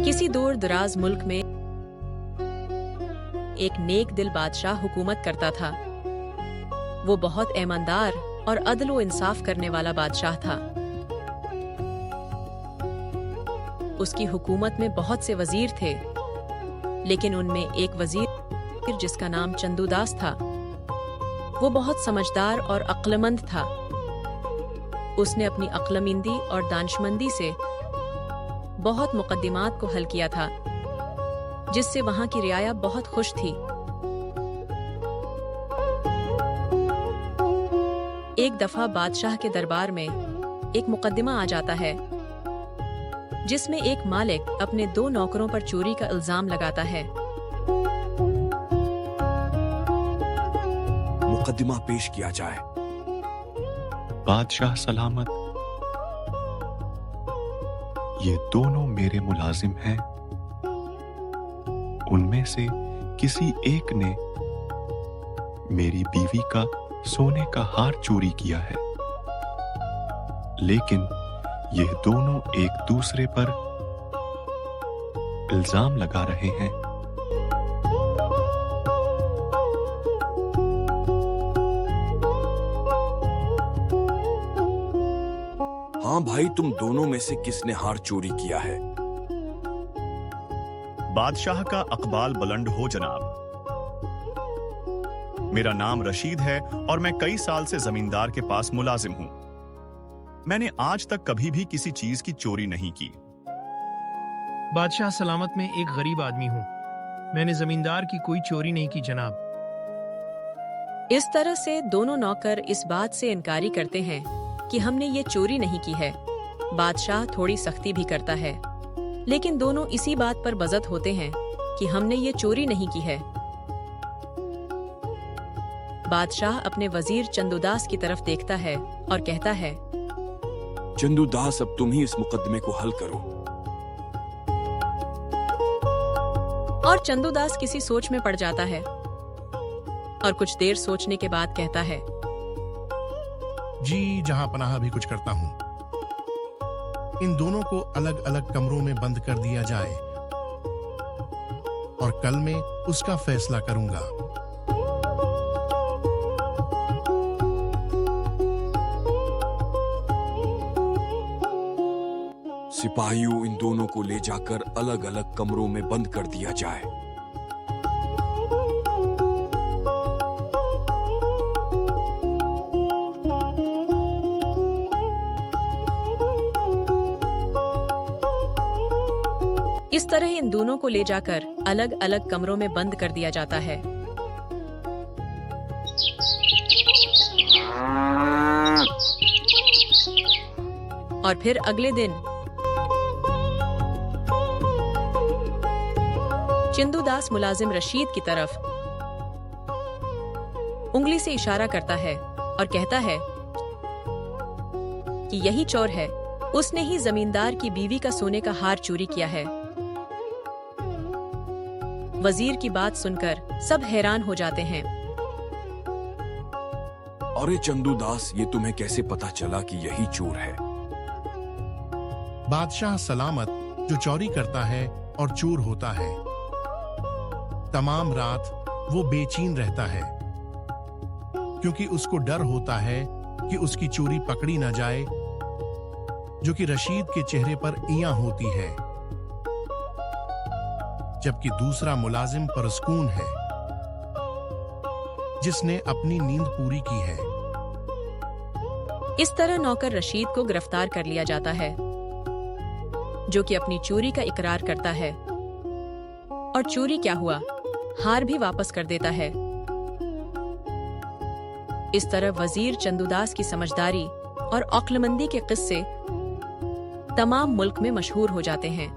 किसी दूर दराज मुल्क में एक नेक दिल बादशाह हुकूमत करता था। वो बहुत ईमानदार और अदल व इंसाफ करने वाला बादशाह था। उसकी हुकूमत में बहुत से वजीर थे, लेकिन उनमें एक वजीर जिसका नाम चंदूदास था, वो बहुत समझदार और अक्लमंद था। उसने अपनी अक्लमंदी और दानशमंदी से बहुत मुकद्दिमात को हल किया था, जिससे वहां की रियाया बहुत खुश थी। एक दफा बादशाह के दरबार में एक मुकद्दिमा आ जाता है, जिसमें एक मालिक अपने 2 नौकरों पर चोरी का इल्जाम लगाता है। मुकद्दिमा पेश किया जाए। बादशाह सलामत, ये दोनों मेरे मुलाजिम हैं। उनमें से किसी एक ने मेरी बीवी का सोने का हार चोरी किया है, लेकिन ये दोनों एक दूसरे पर इल्जाम लगा रहे हैं। हाँ भाई, तुम दोनों में से किसने हार चोरी किया है? बादशाह का अकबाल बुलंद हो जनाब। मेरा नाम रशीद है और मैं कई साल से जमींदार के पास मुलाजिम हूं। मैंने आज तक कभी भी किसी चीज की चोरी नहीं की। बादशाह सलामत, में एक गरीब आदमी हूं। मैंने जमींदार की कोई चोरी नहीं की जनाब। इस तरह से दोनों नौकर इस बात से इनकारी करते हैं कि हमने ये चोरी नहीं की है। बादशाह थोड़ी सख्ती भी करता है, लेकिन दोनों इसी बात पर बज़द होते हैं कि हमने ये चोरी नहीं की है। बादशाह अपने वजीर चंदूदास की तरफ देखता है और कहता है, चंदूदास, अब तुम ही इस मुकदमे को हल करो। और चंदूदास किसी सोच में पड़ जाता है और कुछ देर सोचने के बाद कहता है, जी जहां पनाह भी कुछ करता हूं। इन दोनों को अलग अलग कमरों में बंद कर दिया जाए और कल मैं उसका फैसला करूंगा। सिपाहियों, इन दोनों को ले जाकर अलग अलग कमरों में बंद कर दिया जाए। इस तरह इन दोनों को ले जाकर अलग अलग कमरों में बंद कर दिया जाता है। और फिर अगले दिन चंदूदास मुलाजिम रशीद की तरफ उंगली से इशारा करता है और कहता है कि यही चोर है, उसने ही जमींदार की बीवी का सोने का हार चोरी किया है। वजीर की बात सुनकर सब हैरान हो जाते हैं। अरे चंदूदास, ये तुम्हें कैसे पता चला कि यही चोर है? बादशाह सलामत जो चोरी करता है और चोर होता है, तमाम रात वो बेचैन रहता है, क्योंकि उसको डर होता है कि उसकी चोरी पकड़ी न जाए, जो कि रशीद के चेहरे पर इयां होती है, जबकि दूसरा मुलाजिम परसकून है, जिसने अपनी नींद पूरी की है। इस तरह नौकर रशीद को गिरफ्तार कर लिया जाता है, जो कि अपनी चोरी का इकरार करता है और चोरी क्या हुआ, हार भी वापस कर देता है। इस तरह वजीर चंदूदास की समझदारी और अक्लमंदी के किस्से तमाम मुल्क में मशहूर हो जाते हैं।